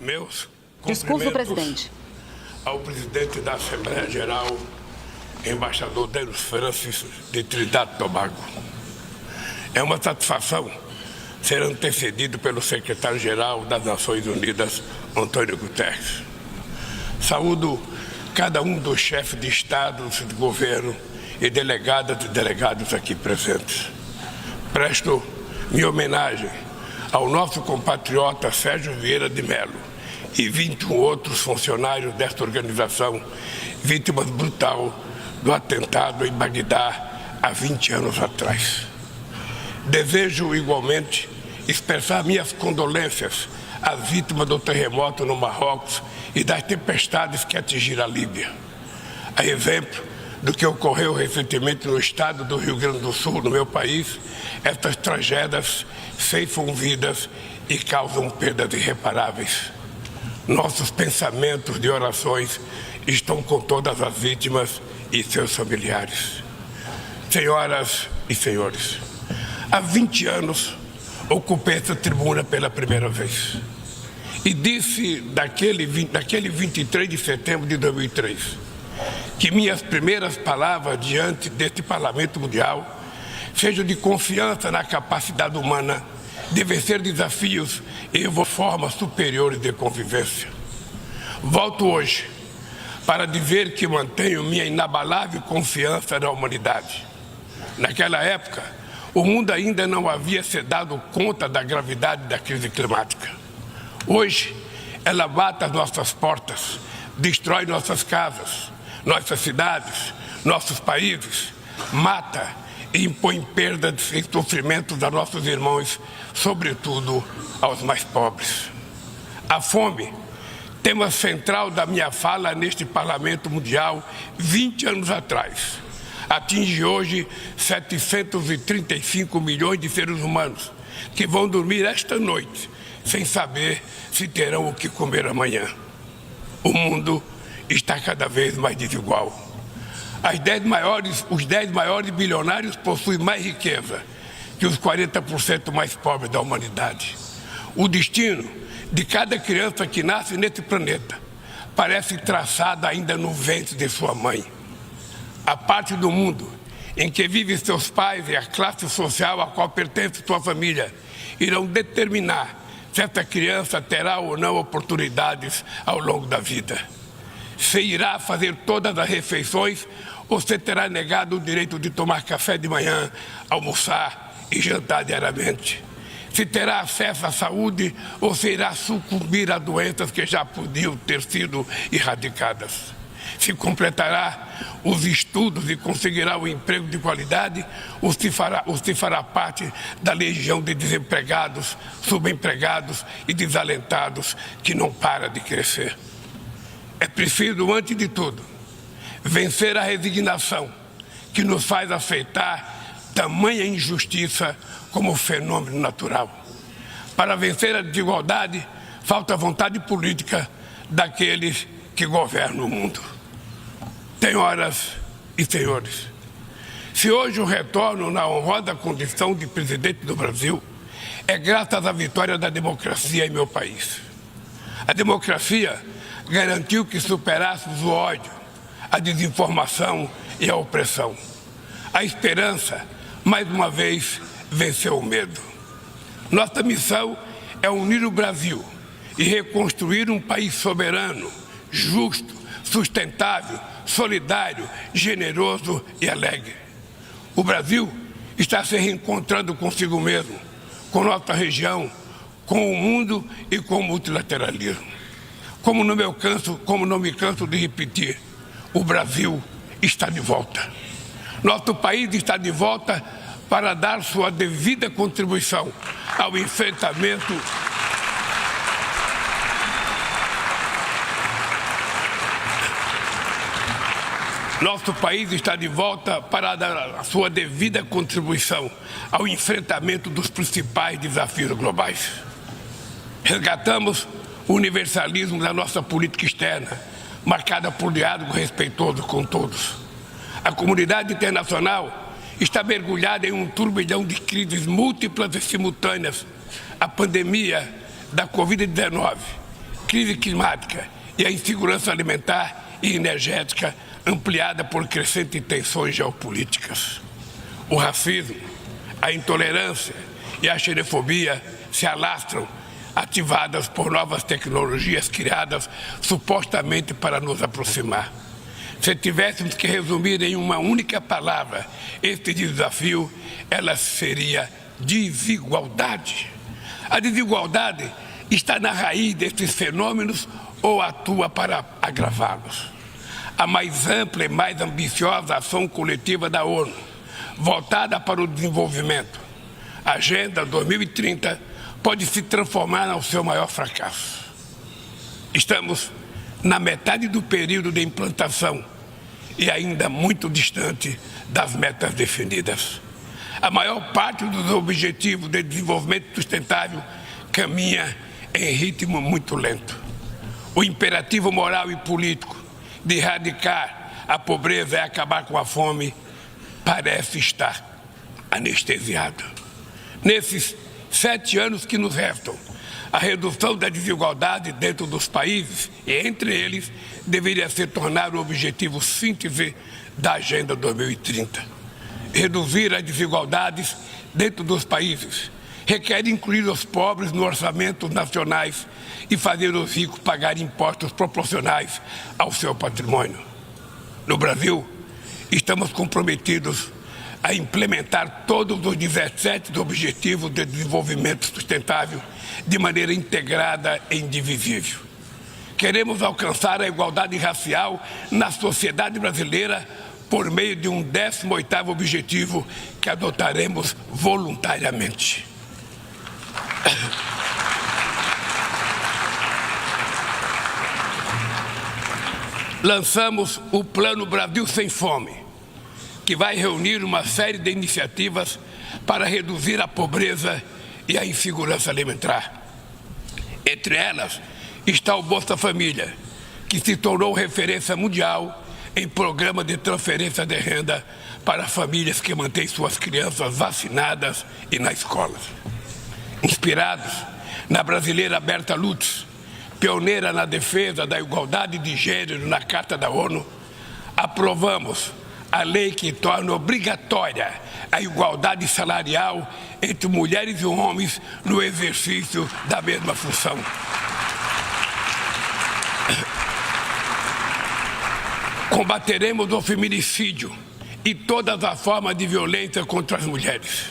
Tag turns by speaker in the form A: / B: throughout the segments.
A: Meus
B: Discurso do
A: cumprimentos
B: presidente.
A: ao presidente da Assembleia Geral, embaixador Denis Francis, de Trinidad e Tobago. É uma satisfação ser antecedido pelo secretário-geral das Nações Unidas, Antônio Guterres. Saúdo cada um dos chefes de Estado, de governo e delegadas e delegados aqui presentes. Presto minha homenagem ao nosso compatriota Sérgio Vieira de Mello e 21 outros funcionários desta organização, vítimas brutal do atentado em Bagdá há 20 anos atrás. Desejo igualmente expressar minhas condolências às vítimas do terremoto no Marrocos e das tempestades que atingiram a Líbia. A exemplo do que ocorreu recentemente no estado do Rio Grande do Sul, no meu país, estas tragédias ceifam vidas e causam perdas irreparáveis. Nossos pensamentos de orações estão com todas as vítimas e seus familiares. Senhoras e senhores, há 20 anos ocupei essa tribuna pela primeira vez e disse daquele 23 de setembro de 2003 que minhas primeiras palavras diante deste Parlamento Mundial sejam de confiança na capacidade humana de vencer desafios e formas superiores de convivência. Volto hoje para dizer que mantenho minha inabalável confiança na humanidade. Naquela época, o mundo ainda não havia se dado conta da gravidade da crise climática. Hoje, ela bate às nossas portas, destrói nossas casas, nossas cidades, nossos países, mata e impõe perdas e sofrimentos a nossos irmãos, sobretudo aos mais pobres. A fome, tema central da minha fala neste Parlamento Mundial 20 anos atrás, atinge hoje 735 milhões de seres humanos que vão dormir esta noite sem saber se terão o que comer amanhã. O mundo está cada vez mais desigual. Os 10 maiores bilionários possuem mais riqueza que os 40% mais pobres da humanidade. O destino de cada criança que nasce nesse planeta parece traçado ainda no ventre de sua mãe. A parte do mundo em que vivem seus pais e a classe social a qual pertence sua família irão determinar se essa criança terá ou não oportunidades ao longo da vida. Se irá fazer todas as refeições ou se terá negado o direito de tomar café de manhã, almoçar e jantar diariamente. Se terá acesso à saúde ou se irá sucumbir a doenças que já podiam ter sido erradicadas. Se completará os estudos e conseguirá um emprego de qualidade ou se fará parte da legião de desempregados, subempregados e desalentados que não para de crescer. É preciso, antes de tudo, vencer a resignação que nos faz aceitar tamanha injustiça como fenômeno natural. Para vencer a desigualdade, falta vontade política daqueles que governam o mundo. Senhoras e senhores, se hoje eu retorno na honrosa condição de presidente do Brasil, é graças à vitória da democracia em meu país. A democracia garantiu que superássemos o ódio, a desinformação e a opressão. A esperança, mais uma vez, venceu o medo. Nossa missão é unir o Brasil e reconstruir um país soberano, justo, sustentável, solidário, generoso e alegre. O Brasil está se reencontrando consigo mesmo, com nossa região, com o mundo e com o multilateralismo. Como não me canso de repetir, o Brasil está de volta. Nosso país está de volta para dar sua devida contribuição ao enfrentamento Nosso país está de volta para dar a sua devida contribuição ao enfrentamento dos principais desafios globais. Resgatamos o universalismo da nossa política externa, marcada por diálogo respeitoso com todos. A comunidade internacional está mergulhada em um turbilhão de crises múltiplas e simultâneas. A pandemia da Covid-19, crise climática e a insegurança alimentar e energética ampliada por crescentes tensões geopolíticas. O racismo, a intolerância e a xenofobia se alastram, ativadas por novas tecnologias criadas supostamente para nos aproximar. Se tivéssemos que resumir em uma única palavra este desafio, ela seria desigualdade. A desigualdade está na raiz destes fenômenos ou atua para agravá-los. A mais ampla e mais ambiciosa ação coletiva da ONU, voltada para o desenvolvimento, a Agenda 2030, pode se transformar no seu maior fracasso. Estamos na metade do período de implantação e ainda muito distante das metas definidas. A maior parte dos objetivos de desenvolvimento sustentável caminha em ritmo muito lento. O imperativo moral e político de erradicar a pobreza e acabar com a fome parece estar anestesiado. Nesses 7 anos que nos restam, a redução da desigualdade dentro dos países e entre eles deveria se tornar o objetivo síntese da Agenda 2030. Reduzir as desigualdades dentro dos países requer incluir os pobres nos orçamentos nacionais e fazer os ricos pagar impostos proporcionais ao seu patrimônio. No Brasil, estamos comprometidos a implementar todos os 17 Objetivos de Desenvolvimento Sustentável de maneira integrada e indivisível. Queremos alcançar a igualdade racial na sociedade brasileira por meio de um 18º objetivo que adotaremos voluntariamente. Lançamos o Plano Brasil Sem Fome, que vai reunir uma série de iniciativas para reduzir a pobreza e a insegurança alimentar. Entre elas está o Bolsa Família, que se tornou referência mundial em programa de transferência de renda para famílias que mantêm suas crianças vacinadas e na escola. Inspirados na brasileira Berta Lutz, pioneira na defesa da igualdade de gênero na Carta da ONU, aprovamos a lei que torna obrigatória a igualdade salarial entre mulheres e homens no exercício da mesma função. Combateremos o feminicídio e todas as formas de violência contra as mulheres.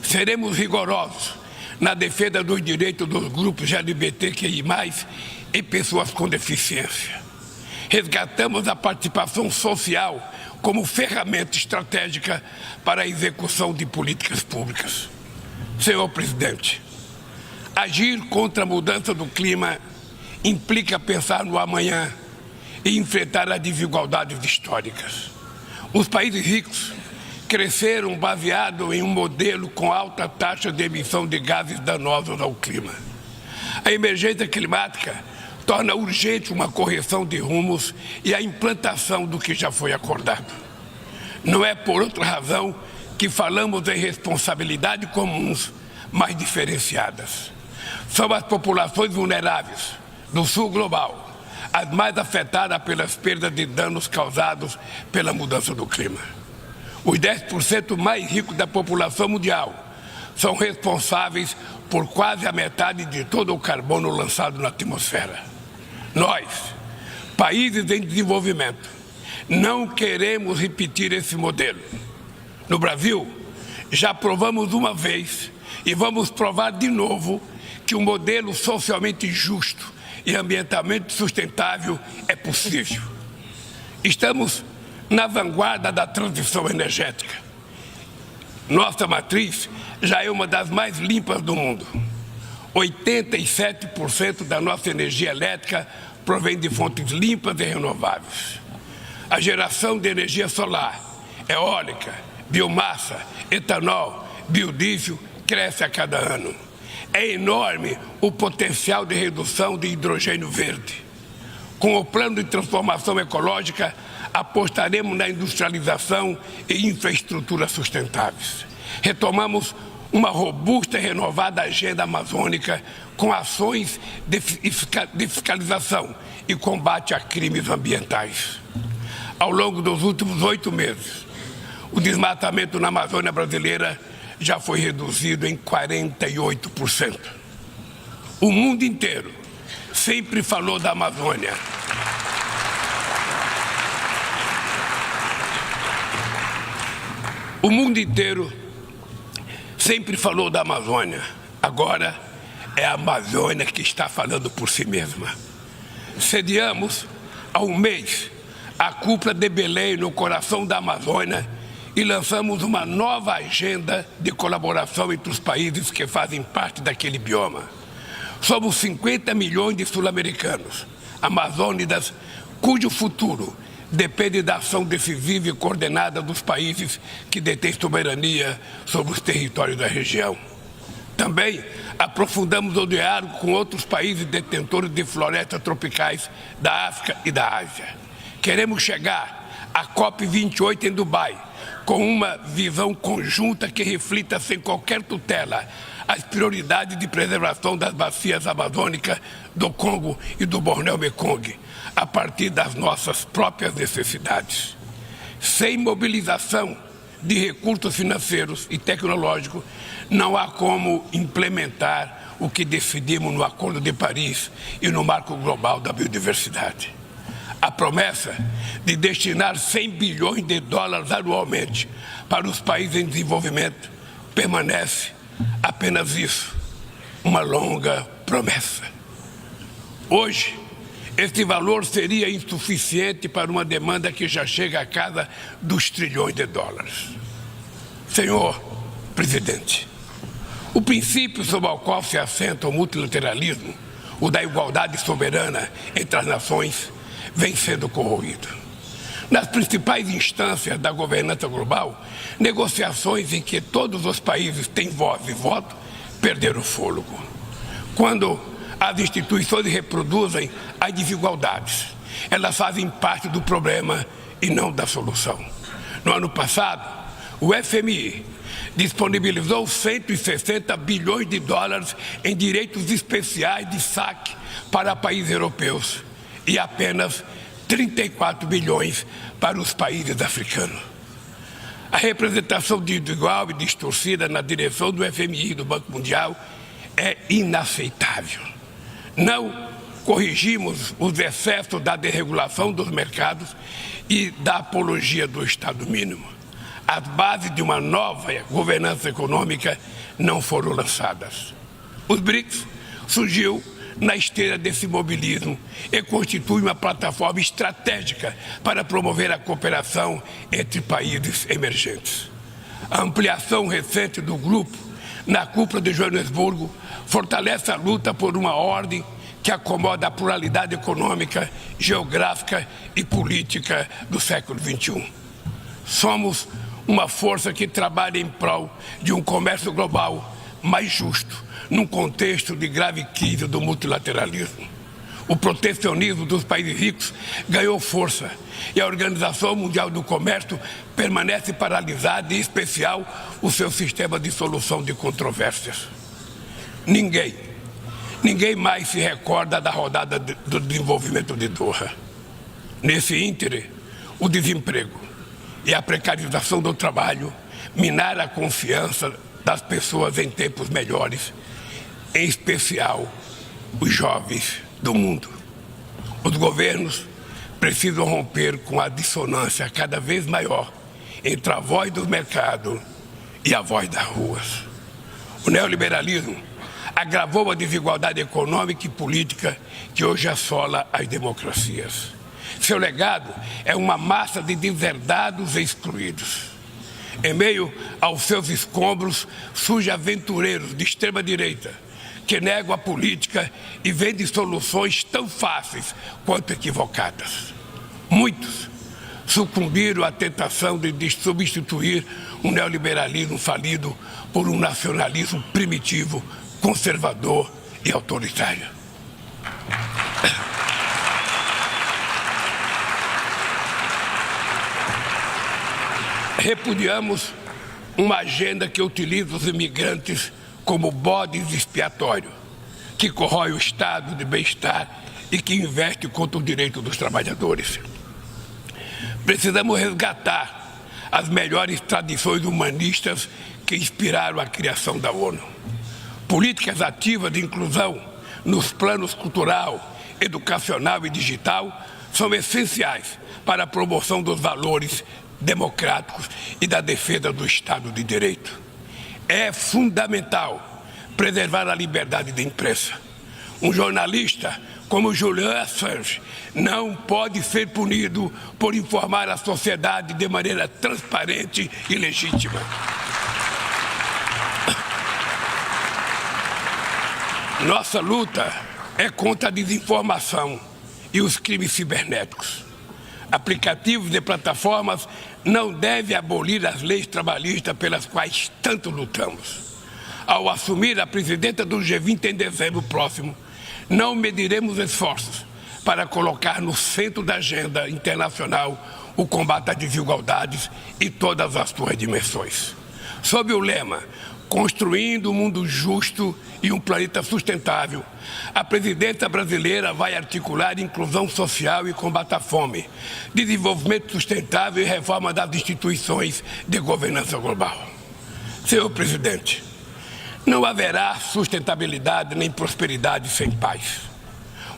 A: Seremos rigorosos na defesa dos direitos dos grupos LGBTQI+, e pessoas com deficiência. Resgatamos a participação social como ferramenta estratégica para a execução de políticas públicas. Senhor Presidente, agir contra a mudança do clima implica pensar no amanhã e enfrentar as desigualdades históricas. Os países ricos cresceram baseado em um modelo com alta taxa de emissão de gases danosos ao clima. A emergência climática torna urgente uma correção de rumos e a implantação do que já foi acordado. Não é por outra razão que falamos em responsabilidades comuns, mas diferenciadas. São as populações vulneráveis do sul global as mais afetadas pelas perdas de danos causados pela mudança do clima. Os 10% mais ricos da população mundial são responsáveis por quase a metade de todo o carbono lançado na atmosfera. Nós, países em desenvolvimento, não queremos repetir esse modelo. No Brasil, já provamos uma vez e vamos provar de novo que um modelo socialmente justo e ambientalmente sustentável é possível. Estamos na vanguarda da transição energética. Nossa matriz já é uma das mais limpas do mundo. 87% da nossa energia elétrica provém de fontes limpas e renováveis. A geração de energia solar, eólica, biomassa, etanol, biodiesel cresce a cada ano. É enorme o potencial de redução de hidrogênio verde. Com o plano de transformação ecológica, apostaremos na industrialização e infraestrutura sustentáveis. Retomamos uma robusta e renovada agenda amazônica com ações de fiscalização e combate a crimes ambientais. Ao longo dos últimos 8 meses, o desmatamento na Amazônia brasileira já foi reduzido em 48%. O mundo inteiro sempre falou da Amazônia. O mundo inteiro sempre falou da Amazônia. Agora é a Amazônia que está falando por si mesma. Sediamos há um mês a cúpula de Belém no coração da Amazônia e lançamos uma nova agenda de colaboração entre os países que fazem parte daquele bioma. Somos 50 milhões de sul-americanos, amazônidas, cujo futuro depende da ação decisiva e coordenada dos países que detêm soberania sobre os territórios da região. Também aprofundamos o diálogo com outros países detentores de florestas tropicais da África e da Ásia. Queremos chegar à COP28 em Dubai com uma visão conjunta que reflita sem qualquer tutela as prioridades de preservação das bacias amazônicas do Congo e do Bornéu-Mekong, a partir das nossas próprias necessidades. Sem mobilização de recursos financeiros e tecnológicos, não há como implementar o que decidimos no Acordo de Paris e no Marco Global da Biodiversidade. A promessa de destinar 100 bilhões de dólares anualmente para os países em desenvolvimento permanece apenas isso, uma longa promessa. Hoje, esse valor seria insuficiente para uma demanda que já chega à casa dos trilhões de dólares. Senhor Presidente, o princípio sobre o qual se assenta o multilateralismo, o da igualdade soberana entre as nações, vem sendo corroído. Nas principais instâncias da governança global, negociações em que todos os países têm voz e voto perderam o fôlego. Quando as instituições reproduzem as desigualdades, elas fazem parte do problema e não da solução. No ano passado, o FMI disponibilizou 160 bilhões de dólares em direitos especiais de saque para países europeus e apenas 34 bilhões para os países africanos. A representação desigual e distorcida na direção do FMI e do Banco Mundial é inaceitável. Não corrigimos os excessos da desregulação dos mercados e da apologia do Estado mínimo. As bases de uma nova governança econômica não foram lançadas. Os BRICS surgiu na esteira desse mobilismo e constitui uma plataforma estratégica para promover a cooperação entre países emergentes. A ampliação recente do grupo na cúpula de Joanesburgo fortalece a luta por uma ordem que acomoda a pluralidade econômica, geográfica e política do século XXI. Somos uma força que trabalha em prol de um comércio global mais justo, num contexto de grave crise do multilateralismo. O protecionismo dos países ricos ganhou força e a Organização Mundial do Comércio permanece paralisada, em especial o seu sistema de solução de controvérsias. Ninguém mais se recorda da rodada do desenvolvimento de Doha. Nesse íntere, o desemprego e a precarização do trabalho minaram a confiança das pessoas em tempos melhores, em especial os jovens do mundo. Os governos precisam romper com a dissonância cada vez maior entre a voz do mercado e a voz das ruas. O neoliberalismo agravou a desigualdade econômica e política que hoje assola as democracias. Seu legado é uma massa de deserdados e excluídos. Em meio aos seus escombros, surgem aventureiros de extrema-direita que negam a política e vendem soluções tão fáceis quanto equivocadas. Muitos sucumbiram à tentação de substituir um neoliberalismo falido por um nacionalismo primitivo, conservador e autoritário. Repudiamos uma agenda que utiliza os imigrantes como bodes expiatório, que corrói o estado de bem-estar e que investe contra o direito dos trabalhadores. Precisamos resgatar as melhores tradições humanistas que inspiraram a criação da ONU. Políticas ativas de inclusão nos planos cultural, educacional e digital são essenciais para a promoção dos valores democráticos e da defesa do Estado de Direito. É fundamental preservar a liberdade de imprensa. Um jornalista como Julian Assange não pode ser punido por informar a sociedade de maneira transparente e legítima. Nossa luta é contra a desinformação e os crimes cibernéticos. Aplicativos e plataformas não devem abolir as leis trabalhistas pelas quais tanto lutamos. Ao assumir a presidência do G20 em dezembro próximo, não mediremos esforços para colocar no centro da agenda internacional o combate às desigualdades e todas as suas dimensões. Sob o lema Construindo um mundo justo e um planeta sustentável, a presidência brasileira vai articular inclusão social e combate à fome, desenvolvimento sustentável e reforma das instituições de governança global. Senhor presidente, não haverá sustentabilidade nem prosperidade sem paz.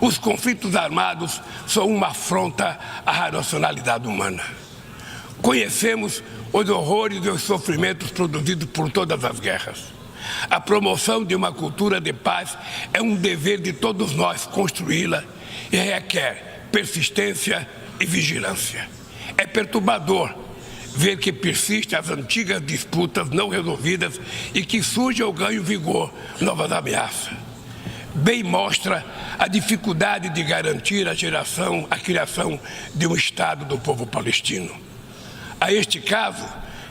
A: Os conflitos armados são uma afronta à racionalidade humana. Conhecemos os horrores e os sofrimentos produzidos por todas as guerras. A promoção de uma cultura de paz é um dever de todos nós construí-la e requer persistência e vigilância. É perturbador ver que persistem as antigas disputas não resolvidas e que surgem ou ganham vigor novas ameaças. Bem mostra a dificuldade de garantir a criação de um Estado do povo palestino. A este caso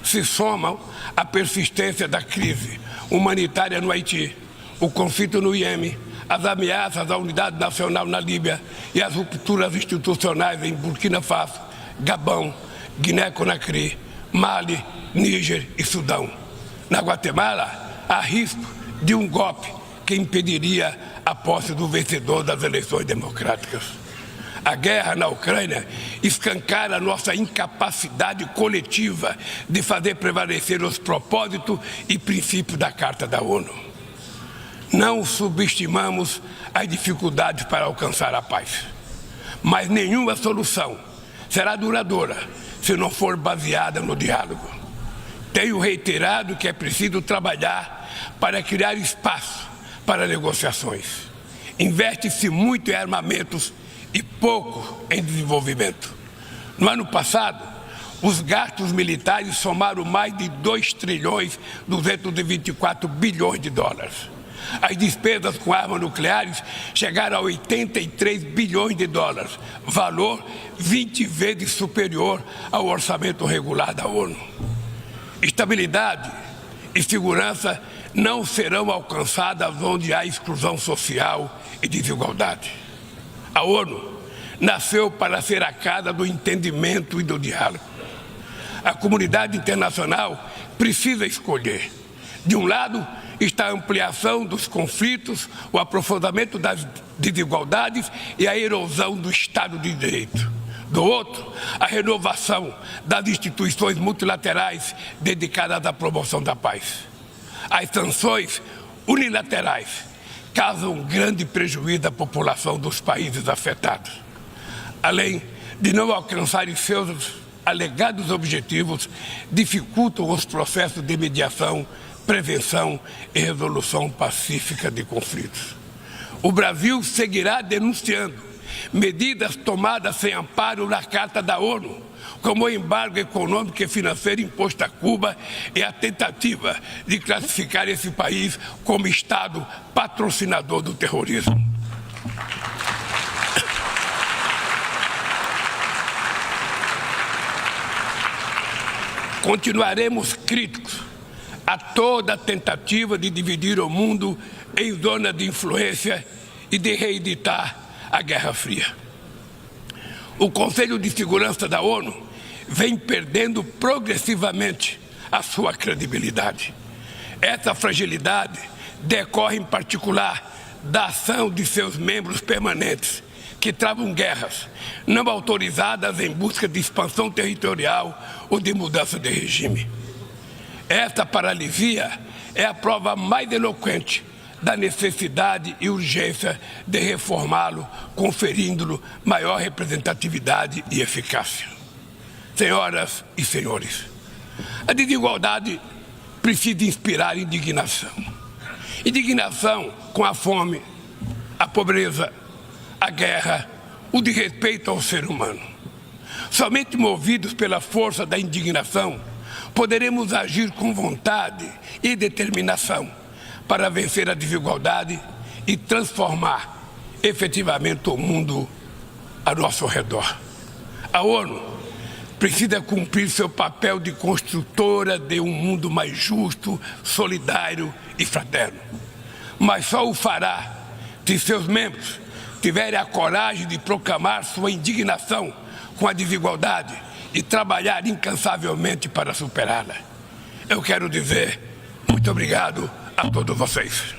A: se somam a persistência da crise humanitária no Haiti, o conflito no Iêmen, as ameaças à unidade nacional na Líbia e as rupturas institucionais em Burkina Faso, Gabão, Guiné-Conakry, Mali, Níger e Sudão. Na Guatemala, há risco de um golpe que impediria a posse do vencedor das eleições democráticas. A guerra na Ucrânia escancara nossa incapacidade coletiva de fazer prevalecer os propósitos e princípios da Carta da ONU. Não subestimamos as dificuldades para alcançar a paz, mas nenhuma solução será duradoura se não for baseada no diálogo. Tenho reiterado que é preciso trabalhar para criar espaço para negociações. Investe-se muito em armamentos e pouco em desenvolvimento. No ano passado, os gastos militares somaram mais de 2,224 bilhões de dólares. As despesas com armas nucleares chegaram a 83 bilhões de dólares, valor 20 vezes superior ao orçamento regular da ONU. Estabilidade e segurança não serão alcançadas onde há exclusão social e desigualdade. A ONU nasceu para ser a casa do entendimento e do diálogo. A comunidade internacional precisa escolher. De um lado está a ampliação dos conflitos, o aprofundamento das desigualdades e a erosão do Estado de Direito. Do outro, a renovação das instituições multilaterais dedicadas à promoção da paz. As sanções unilaterais causam grande prejuízo à população dos países afetados. Além de não alcançarem seus alegados objetivos, dificultam os processos de mediação, prevenção e resolução pacífica de conflitos. O Brasil seguirá denunciando medidas tomadas sem amparo na Carta da ONU, como o embargo econômico e financeiro imposto a Cuba e a tentativa de classificar esse país como Estado patrocinador do terrorismo. Continuaremos críticos a toda tentativa de dividir o mundo em zona de influência e de reeditar a Guerra Fria. O Conselho de Segurança da ONU vem perdendo progressivamente a sua credibilidade. Essa fragilidade decorre, em particular, da ação de seus membros permanentes, que travam guerras não autorizadas em busca de expansão territorial ou de mudança de regime. Esta paralisia é a prova mais eloquente da necessidade e urgência de reformá-lo, conferindo-lhe maior representatividade e eficácia. Senhoras e senhores, a desigualdade precisa inspirar indignação. Indignação com a fome, a pobreza, a guerra, o desrespeito ao ser humano. Somente movidos pela força da indignação, poderemos agir com vontade e determinação para vencer a desigualdade e transformar efetivamente o mundo ao nosso redor. A ONU precisa cumprir seu papel de construtora de um mundo mais justo, solidário e fraterno. Mas só o fará se seus membros tiverem a coragem de proclamar sua indignação com a desigualdade e trabalhar incansavelmente para superá-la. Eu quero dizer muito obrigado a todos vocês.